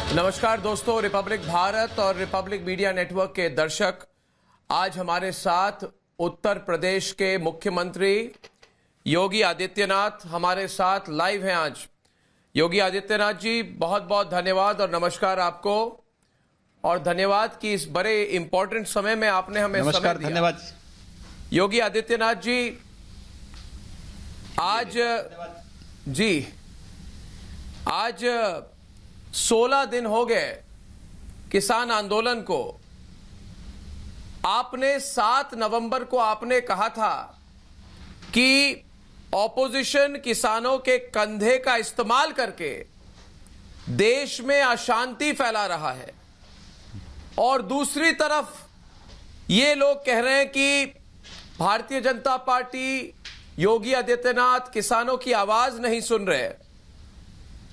नमस्कार दोस्तों, रिपब्लिक भारत और रिपब्लिक मीडिया नेटवर्क के दर्शक, आज हमारे साथ उत्तर प्रदेश के मुख्यमंत्री योगी आदित्यनाथ हमारे साथ लाइव हैं। आज योगी आदित्यनाथ जी, बहुत बहुत धन्यवाद और नमस्कार आपको, और धन्यवाद कि इस बड़े इंपॉर्टेंट समय में आपने हमें समय दिया। धन्यवाद योगी आदित्यनाथ जी, आज 16 दिन हो गए किसान आंदोलन को। आपने 7 नवंबर को आपने कहा था कि ऑपोजिशन किसानों के कंधे का इस्तेमाल करके देश में अशांति फैला रहा है, और दूसरी तरफ ये लोग कह रहे हैं कि भारतीय जनता पार्टी, योगी आदित्यनाथ किसानों की आवाज नहीं सुन रहे,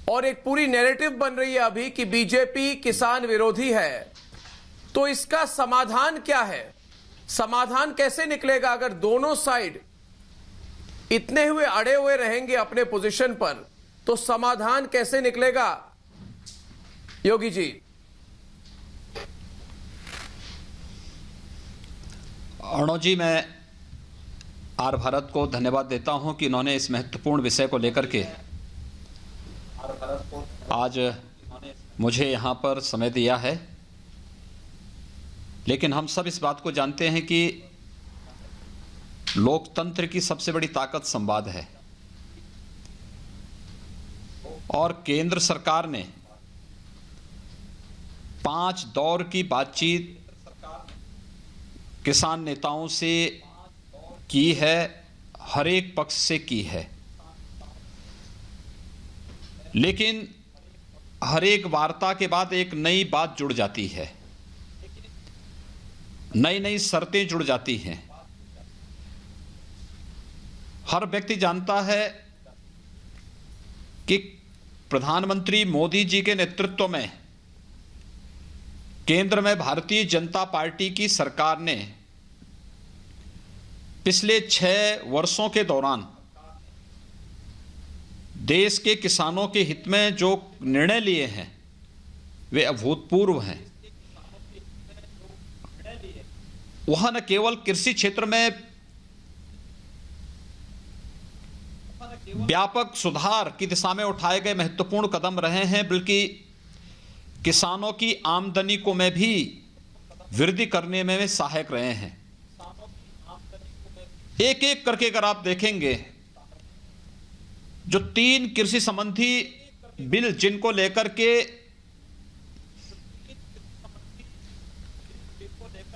और एक पूरी नैरेटिव बन रही है अभी कि बीजेपी किसान विरोधी है। तो इसका समाधान क्या है? समाधान कैसे निकलेगा अगर दोनों साइड इतने हुए अड़े हुए रहेंगे अपने पोजीशन पर? तो समाधान कैसे निकलेगा योगी जी? अर्णव जी, मैं आर भारत को धन्यवाद देता हूं कि इन्होंने इस महत्वपूर्ण विषय को लेकर के आज मुझे यहां पर समय दिया है। लेकिन हम सब इस बात को जानते हैं कि लोकतंत्र की सबसे बड़ी ताकत संवाद है, और केंद्र सरकार ने 5 दौर की बातचीत किसान नेताओं से की है, हर एक पक्ष से की है। लेकिन हर एक वार्ता के बाद एक नई बात जुड़ जाती है, नई नई शर्तें जुड़ जाती हैं। हर व्यक्ति जानता है कि प्रधानमंत्री मोदी जी के नेतृत्व में केंद्र में भारतीय जनता पार्टी की सरकार ने पिछले 6 वर्षों के दौरान देश के किसानों के हित में जो निर्णय लिए हैं वे अभूतपूर्व हैं। वह न केवल कृषि क्षेत्र में व्यापक सुधार की दिशा में उठाए गए महत्वपूर्ण कदम रहे हैं, बल्कि किसानों की आमदनी को में भी वृद्धि करने में सहायक रहे हैं। एक एक करके अगर आप देखेंगे, जो 3 कृषि संबंधी बिल जिनको लेकर के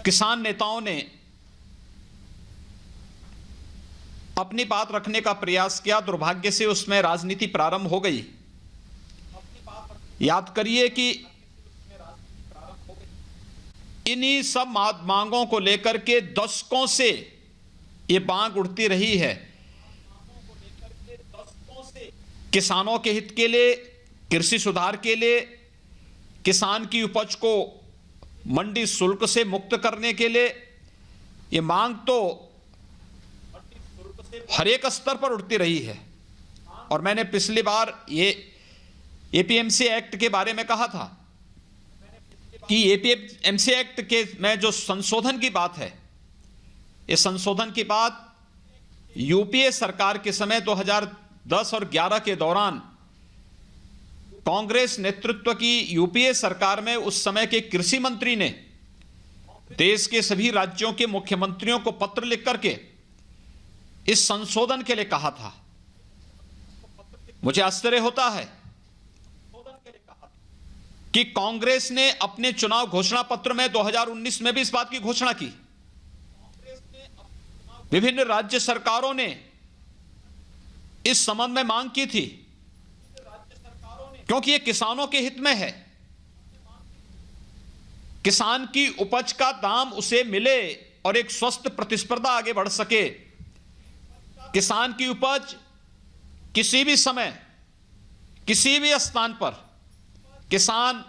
किसान नेताओं ने अपनी बात रखने का प्रयास किया, दुर्भाग्य से उसमें राजनीति प्रारंभ हो गई। याद करिए कि इन्हीं सब मांगों को लेकर के दशकों से ये मांग उठती रही है। किसानों के हित के लिए, कृषि सुधार के लिए, किसान की उपज को मंडी शुल्क से मुक्त करने के लिए ये मांग तो हर एक स्तर पर उठती रही है। और मैंने पिछली बार ये एपीएमसी एक्ट के बारे में कहा था कि एपीएमसी एक्ट के में जो संशोधन की बात है, इस संशोधन की बात यूपीए सरकार के समय 2010 और 11 के दौरान कांग्रेस नेतृत्व की यूपीए सरकार में उस समय के कृषि मंत्री ने देश के सभी राज्यों के मुख्यमंत्रियों को पत्र लिख करके इस संशोधन के लिए कहा था। मुझे आश्चर्य होता है कि कांग्रेस ने अपने चुनाव घोषणा पत्र में 2019 में भी इस बात की घोषणा की। विभिन्न राज्य सरकारों ने इस संबंध में मांग की थी, क्योंकि यह किसानों के हित में है। किसान की उपज का दाम उसे मिले और एक स्वस्थ प्रतिस्पर्धा आगे बढ़ सके। किसान की उपज किसी भी समय, किसी भी स्थान पर किसान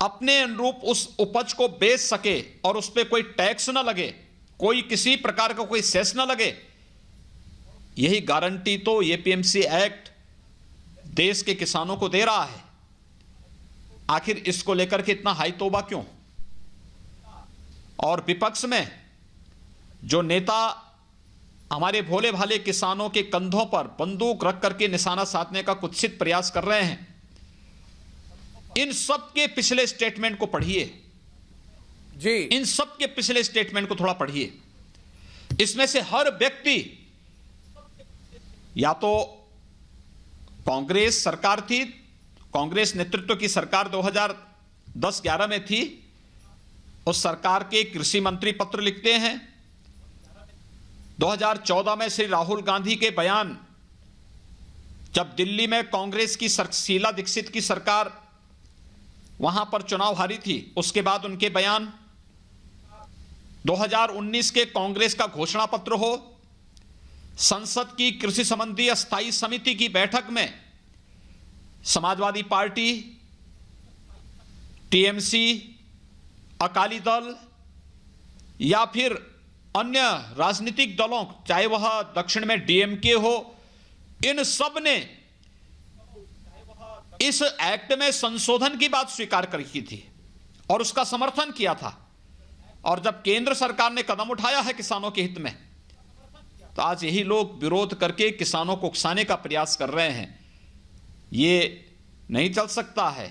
अपने अनुरूप उस उपज को बेच सके और उस पर कोई टैक्स ना लगे, कोई किसी प्रकार का कोई सेस ना लगे, यही गारंटी तो एपीएमसी एक्ट देश के किसानों को दे रहा है। आखिर इसको लेकर के इतना हाई तौबा क्यों? और विपक्ष में जो नेता हमारे भोले भाले किसानों के कंधों पर बंदूक रख करके निशाना साधने का कुत्सित प्रयास कर रहे हैं, इन सब के पिछले स्टेटमेंट को पढ़िए जी। इन सब के पिछले स्टेटमेंट को थोड़ा पढ़िए। इसमें से हर व्यक्ति या तो कांग्रेस सरकार थी, कांग्रेस नेतृत्व की सरकार 2010-11 में थी, उस सरकार के कृषि मंत्री पत्र लिखते हैं। 2014 में श्री राहुल गांधी के बयान, जब दिल्ली में कांग्रेस की शीला दीक्षित की सरकार वहां पर चुनाव हारी थी, उसके बाद उनके बयान। 2019 के कांग्रेस का घोषणा पत्र हो, संसद की कृषि संबंधी अस्थायी समिति की बैठक में समाजवादी पार्टी, टीएमसी, अकाली दल या फिर अन्य राजनीतिक दलों, चाहे वह दक्षिण में डीएमके हो, इन सब ने इस एक्ट में संशोधन की बात स्वीकार की थी और उसका समर्थन किया था। और जब केंद्र सरकार ने कदम उठाया है किसानों के हित में, तो आज यही लोग विरोध करके किसानों को उकसाने का प्रयास कर रहे हैं। ये नहीं चल सकता है।